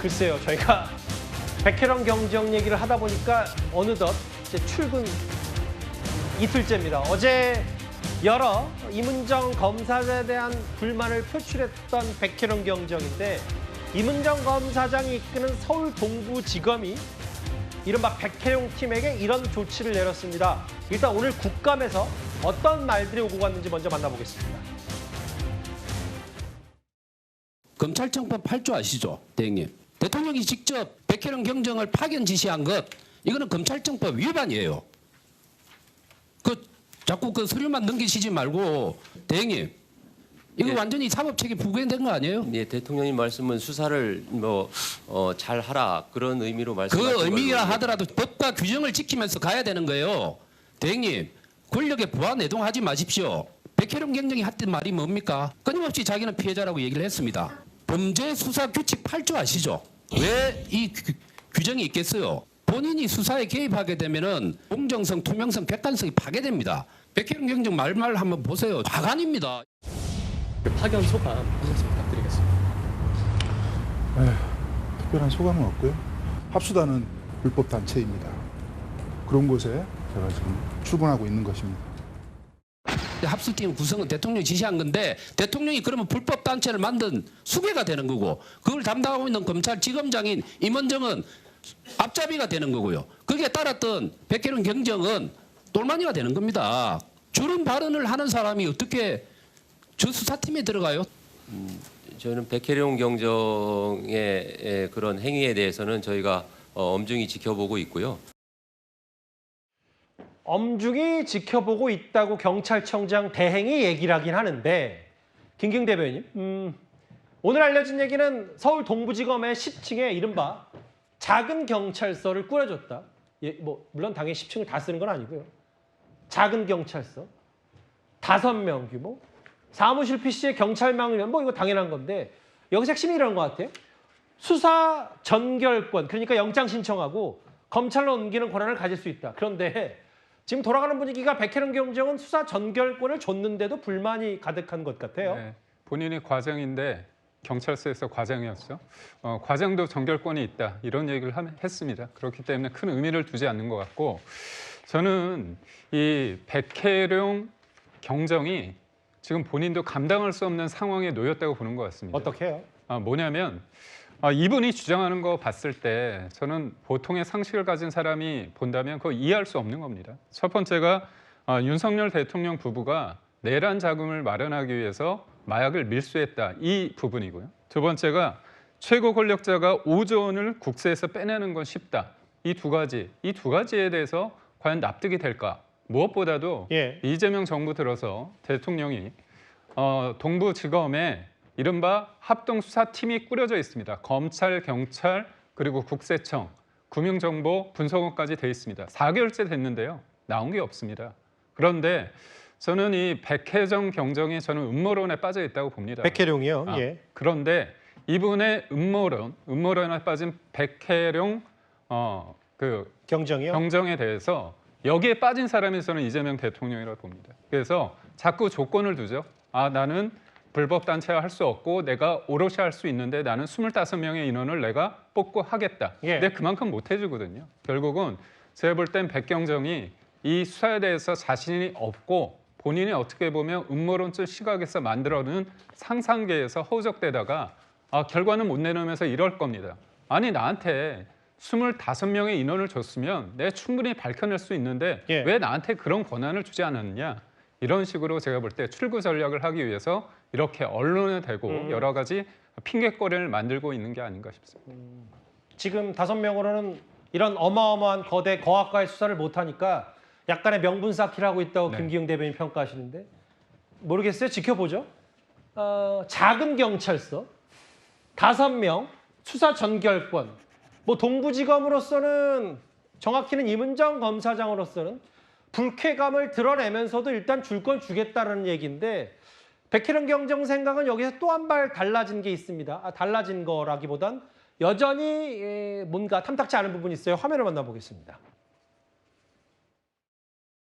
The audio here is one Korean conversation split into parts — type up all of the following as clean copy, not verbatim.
글쎄요, 저희가 백혜령 경정 얘기를 하다 보니까 어느덧 이제 출근 이틀째입니다. 어제 여러 임은정 검사장에 대한 불만을 표출했던 백혜령 경정인데 임은정 검사장이 이끄는 서울 동부지검이 이른바 백혜령 팀에게 이런 조치를 내렸습니다. 일단 오늘 국감에서 어떤 말들이 오고 갔는지 먼저 만나보겠습니다. 검찰청법 8조 아시죠, 대행님? 대통령이 직접 백혜령 경정을 파견 지시한 것, 이거는 검찰청법 위반이에요. 자꾸 그 서류만 넘기시지 말고, 대행님, 이거 네. 완전히 사법책임 부과된 거 아니에요? 네, 대통령님 말씀은 수사를 잘 하라 그런 의미로 말씀하신 그 의미라 걸로. 하더라도 법과 규정을 지키면서 가야 되는 거예요. 대행님, 권력에 부하내동하지 마십시오. 백혜령 경정이 했던 말이 뭡니까? 끊임없이 자기는 피해자라고 얘기를 했습니다. 범죄수사규칙 8조 아시죠? 왜 이 규정이 있겠어요? 본인이 수사에 개입하게 되면은 공정성, 투명성, 객관성이 파괴됩니다. 백혜령 경정 말말 한번 보세요. 과간입니다. 파견 소감 한 말씀 부탁드리겠습니다. 특별한 소감은 없고요. 합수단은 불법 단체입니다. 그런 곳에 제가 지금 출근하고 있는 것입니다. 합수팀 구성은 대통령이 지시한 건데 대통령이 그러면 불법 단체를 만든 수괴가 되는 거고 그걸 담당하고 있는 검찰지검장인 임은정은 앞잡이가 되는 거고요. 거기에 따랐던 백혜령 경정은 똘마니가 되는 겁니다. 저런 발언을 하는 사람이 어떻게 저 수사팀에 들어가요? 저는 백혜령 경정의 그런 행위에 대해서는 저희가 엄중히 지켜보고 있고요. 엄중히 지켜보고 있다고 경찰청장 대행이 얘기를 하긴 하는데 김경 대변인, 오늘 알려진 얘기는 서울 동부지검의 10층에 이른바 작은 경찰서를 꾸려줬다. 예, 물론 당연히 10층을 다 쓰는 건 아니고요. 작은 경찰서, 5명 규모, 사무실 PC에 경찰망을 이거 당연한 건데 여기서 핵심이 이런 것 같아요. 수사 전결권, 그러니까 영장 신청하고 검찰로 옮기는 권한을 가질 수 있다. 그런데 지금 돌아가는 분위기가 백혜령 경정은 수사 전결권을 줬는데도 불만이 가득한 것 같아요. 네, 본인이 과장인데 경찰서에서 과장이었죠. 과장도 전결권이 있다 이런 얘기를 했습니다. 그렇기 때문에 큰 의미를 두지 않는 것 같고 저는 이 백혜령 경정이 지금 본인도 감당할 수 없는 상황에 놓였다고 보는 것 같습니다. 어떻게 해요? 뭐냐면 이분이 주장하는 거 봤을 때 저는 보통의 상식을 가진 사람이 본다면 그거 이해할 수 없는 겁니다. 첫 번째가 윤석열 대통령 부부가 내란 자금을 마련하기 위해서 마약을 밀수했다 이 부분이고요. 두 번째가 최고 권력자가 5조 원을 국세에서 빼내는 건 쉽다. 이 두 가지에 대해서 과연 납득이 될까? 무엇보다도 예. 이재명 정부 들어서 대통령이 동부지검에 이른바 합동수사팀이 꾸려져 있습니다. 검찰, 경찰, 그리고 국세청, 금융정보 분석원까지 돼 있습니다. 4개월째 됐는데요. 나온 게 없습니다. 그런데 저는 이 백혜정 경정이 저는 음모론에 빠져 있다고 봅니다. 백혜령이요. 예. 그런데 이분의 음모론에 빠진 백혜령 경정이요. 경정에 대해서 여기에 빠진 사람이 저는 이재명 대통령이라고 봅니다. 그래서 자꾸 조건을 두죠. 나는 불법 단체화 할 수 없고 내가 오롯이 할 수 있는데 나는 25명의 인원을 내가 뽑고 하겠다. 예. 근데 그만큼 못 해주거든요. 결국은 제가 볼 땐 백경정이 이 수사에 대해서 자신이 없고 본인이 어떻게 보면 음모론적 시각에서 만들어낸 상상계에서 허우적대다가 결과는 못 내놓으면서 이럴 겁니다. 아니 나한테 25명의 인원을 줬으면 내가 충분히 밝혀낼 수 있는데 예. 왜 나한테 그런 권한을 주지 않았느냐. 이런 식으로 제가 볼 때 출구 전략을 하기 위해서 이렇게 언론에 대고 여러 가지 핑계거리를 만들고 있는 게 아닌가 싶습니다. 지금 5명으로는 이런 어마어마한 거대 거학과의 수사를 못하니까 약간의 명분 쌓기를 하고 있다고 네. 김기영 대변인 평가하시는데 모르겠어요. 지켜보죠. 작은 경찰서, 5명, 수사 전결권. 동부지검으로서는 정확히는 임은정 검사장으로서는 불쾌감을 드러내면서도 일단 줄 건 주겠다는 얘기인데 백혜령 경정 생각은 여기서 또 한 발 달라진 게 있습니다. 달라진 거라기보단 여전히 뭔가 탐탁지 않은 부분이 있어요. 화면을 만나보겠습니다.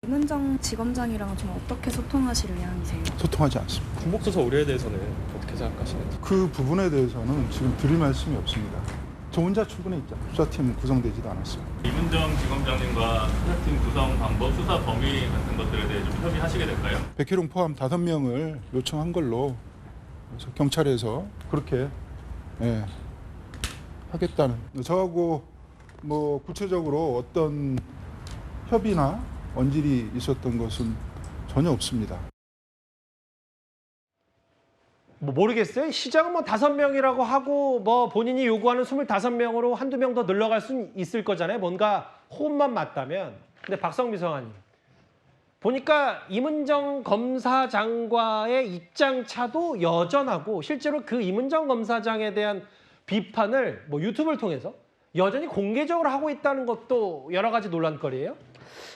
임은정 지검장이랑 좀 어떻게 소통하실 의향이세요? 소통하지 않습니다. 군복수사 의뢰에 대해서는 어떻게 생각하시는지. 그 부분에 대해서는 지금 드릴 말씀이 없습니다. 저 혼자 출근했죠. 수사팀 구성되지도 않았어요. 이문정 지검장님과 수사팀 구성 방법, 수사 범위 같은 것들에 대해 좀 협의하시게 될까요? 백혜룡 포함 5명을 요청한 걸로 그래서 경찰에서 그렇게 예, 하겠다는 저하고 뭐 구체적으로 어떤 협의나 언질이 있었던 것은 전혀 없습니다. 뭐 모르겠어요. 시장은 뭐 5명이라고 하고 뭐 본인이 요구하는 25명으로 한두 명 더 늘러갈 수는 있을 거잖아요. 뭔가 호흡만 맞다면. 근데 박성미 성아님 보니까 이문정 검사장과의 입장 차도 여전하고 실제로 그 이문정 검사장에 대한 비판을 뭐 유튜브를 통해서 여전히 공개적으로 하고 있다는 것도 여러 가지 논란거리예요.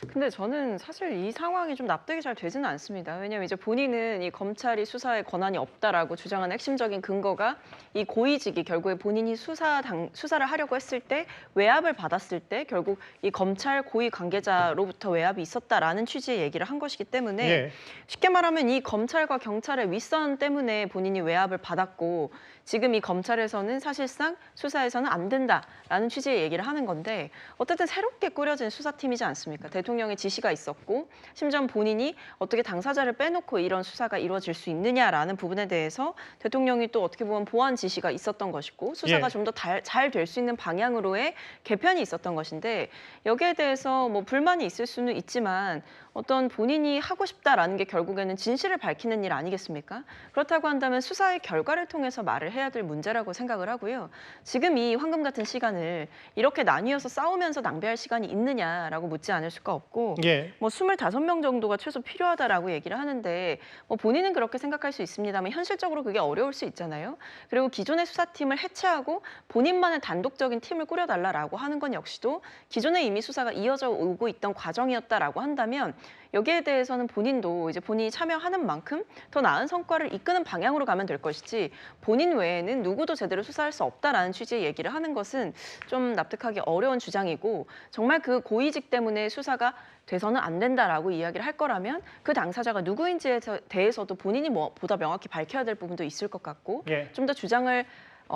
근데 저는 사실 이 상황이 좀 납득이 잘 되지는 않습니다. 왜냐하면 이제 본인은 이 검찰이 수사에 권한이 없다라고 주장하는 핵심적인 근거가 이 고위직이 결국에 본인이 수사를 하려고 했을 때 외압을 받았을 때 결국 이 검찰 고위 관계자로부터 외압이 있었다라는 취지의 얘기를 한 것이기 때문에 예. 쉽게 말하면 이 검찰과 경찰의 윗선 때문에 본인이 외압을 받았고 지금 이 검찰에서는 사실상 수사에서는 안 된다라는 취지의 얘기를 하는 건데 어쨌든 새롭게 꾸려진 수사팀이지 않습니까? 대통령의 지시가 있었고 심지어 본인이 어떻게 당사자를 빼놓고 이런 수사가 이루어질 수 있느냐라는 부분에 대해서 대통령이 또 어떻게 보면 보완 지시가 있었던 것이고 수사가 예. 좀 더 잘 될 수 있는 방향으로의 개편이 있었던 것인데 여기에 대해서 뭐 불만이 있을 수는 있지만 어떤 본인이 하고 싶다라는 게 결국에는 진실을 밝히는 일 아니겠습니까? 그렇다고 한다면 수사의 결과를 통해서 말을 해야 될 문제라고 생각을 하고요. 지금 이 황금 같은 시간을 이렇게 나뉘어서 싸우면서 낭비할 시간이 있느냐라고 묻지 않을 수가 없고 예. 뭐 25명 정도가 최소 필요하다라고 얘기를 하는데 뭐 본인은 그렇게 생각할 수 있습니다만 현실적으로 그게 어려울 수 있잖아요. 그리고 기존의 수사팀을 해체하고 본인만의 단독적인 팀을 꾸려달라라고 하는 건 역시도 기존에 이미 수사가 이어져 오고 있던 과정이었다라고 한다면 여기에 대해서는 본인도 이제 본인이 참여하는 만큼 더 나은 성과를 이끄는 방향으로 가면 될 것이지 본인 외에는 누구도 제대로 수사할 수 없다라는 취지의 얘기를 하는 것은 좀 납득하기 어려운 주장이고 정말 그 고위직 때문에 수사가 돼서는 안 된다라고 이야기를 할 거라면 그 당사자가 누구인지에 대해서도 본인이 보다 명확히 밝혀야 될 부분도 있을 것 같고 예. 좀 더 주장을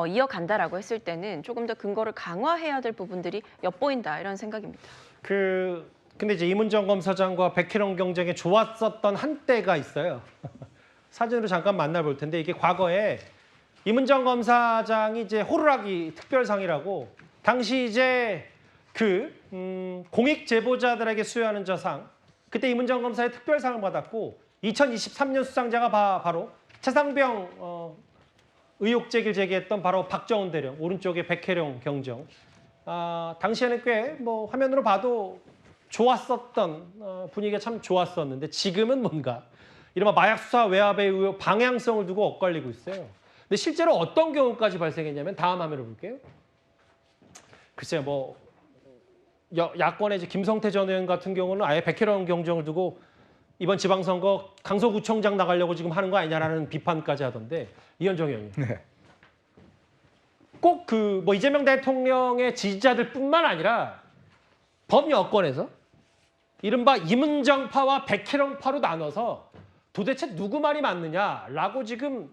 이어간다라고 했을 때는 조금 더 근거를 강화해야 될 부분들이 엿보인다 이런 생각입니다. 근데 이제 이문정 검사장과 백혜령 경쟁에 좋았었던 한때가 있어요. 사진으로 잠깐 만나볼 텐데 이게 과거에 이문정 검사장이 이제 호루라기 특별상이라고 당시 이제 공익 제보자들에게 수여하는 저 상 그때 이문정 검사의 특별상을 받았고 2023년 수상자가 바로 최상병 의혹 제기를 제기했던 바로 박정훈 대령 오른쪽에 백혜령 경정 당시에는 꽤 뭐 화면으로 봐도 좋았었던 분위기가 참 좋았었는데 지금은 뭔가 이른바 마약 수사 외압의 의혹 방향성을 두고 엇갈리고 있어요. 근데 실제로 어떤 경우까지 발생했냐면 다음 화면을 볼게요. 글쎄요, 뭐 야권의 이제 김성태 전 의원 같은 경우는 아예 백혜령 경정을 두고 이번 지방선거 강서구청장 나가려고 지금 하는 거 아니냐라는 비판까지 하던데 이현정 의원님. 네. 꼭 뭐 이재명 대통령의 지지자들뿐만 아니라 범여권에서 이른바 이문정파와 백혜령파로 나눠서 도대체 누구 말이 맞느냐라고 지금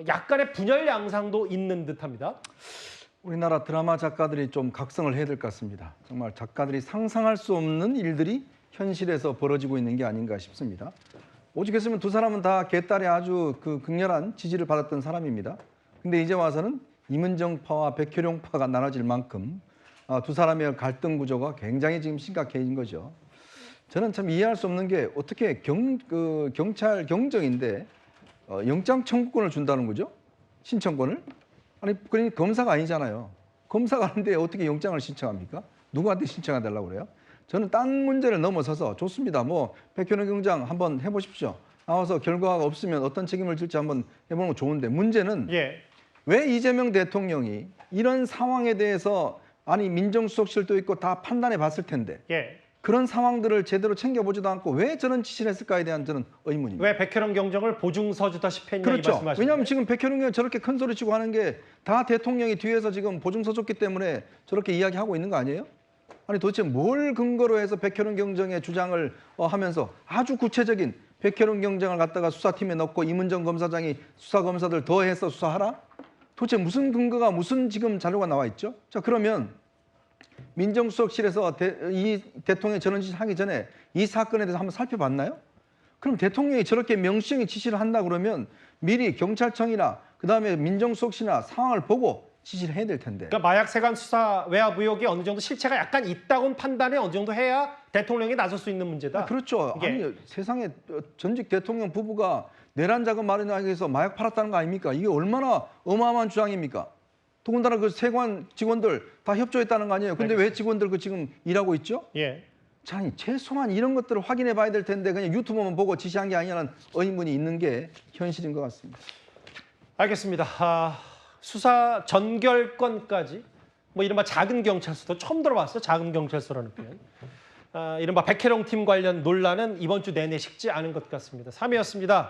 약간의 분열 양상도 있는 듯합니다. 우리나라 드라마 작가들이 좀 각성을 해야 될 것 같습니다. 정말 작가들이 상상할 수 없는 일들이 현실에서 벌어지고 있는 게 아닌가 싶습니다. 오죽했으면 두 사람은 다 개딸의 아주 극렬한 지지를 받았던 사람입니다. 근데 이제 와서는 이문정파와 백혜령파가 나눠질 만큼 두 사람의 갈등 구조가 굉장히 지금 심각해진 거죠. 저는 참 이해할 수 없는 게 어떻게 경찰 경정인데 영장 청구권을 준다는 거죠? 신청권을? 아니 그러니 검사가 아니잖아요. 검사가 아닌데 어떻게 영장을 신청합니까? 누구한테 신청해달라고 그래요? 저는 딴 문제를 넘어서서 좋습니다. 뭐 백혜령 경장 한번 해보십시오. 나와서 결과가 없으면 어떤 책임을 질지 한번 해보는 거 좋은데 문제는 왜 이재명 대통령이 이런 상황에 대해서 아니 민정수석실도 있고 다 판단해 봤을 텐데 그런 상황들을 제대로 챙겨보지도 않고 왜 저런 지시를 했을까에 대한 저는 의문입니다. 왜 백혜령 경정을 보증서 주다시피 했냐 그렇죠. 이 말씀하시는 왜냐하면 지금 백혜령 경정 저렇게 큰 소리 치고 하는 게 다 대통령이 뒤에서 지금 보증서 줬기 때문에 저렇게 이야기하고 있는 거 아니에요? 아니 도대체 뭘 근거로 해서 백혜령 경정의 주장을 하면서 아주 구체적인 백혜령 경정을 갖다가 수사팀에 넣고 이문정 검사장이 수사검사들 더해서 수사하라? 도대체 무슨 근거가 무슨 지금 자료가 나와 있죠? 자, 그러면 민정수석실에서 이 대통령이 저런 짓을 하기 전에 이 사건에 대해서 한번 살펴봤나요? 그럼 대통령이 저렇게 명시적인 지시를 한다 그러면 미리 경찰청이나 그다음에 민정수석실이나 상황을 보고 지시를 해야 될 텐데. 그러니까 마약 세관 수사 외압 의혹이 어느 정도 실체가 약간 있다고는 판단을 어느 정도 해야 대통령이 나설 수 있는 문제다. 그렇죠. 이게. 아니 세상에 전직 대통령 부부가 내란 자금 마련하기 위해서 마약 팔았다는 거 아닙니까? 이게 얼마나 어마어마한 주장입니까? 더군다나 그 세관 직원들 다 협조했다는 거 아니에요? 근데 왜 직원들 그 지금 일하고 있죠? 예. 자, 아니, 최소한 이런 것들을 확인해 봐야 될 텐데 그냥 유튜브만 보고 지시한 게 아니라는 의문이 있는 게 현실인 것 같습니다. 알겠습니다. 수사 전결권까지 뭐 이른바 작은 경찰서도 처음 들어봤어. 작은 경찰서라는 표현. 이른바 백혜령 팀 관련 논란은 이번 주 내내 식지 않은 것 같습니다. 3위였습니다.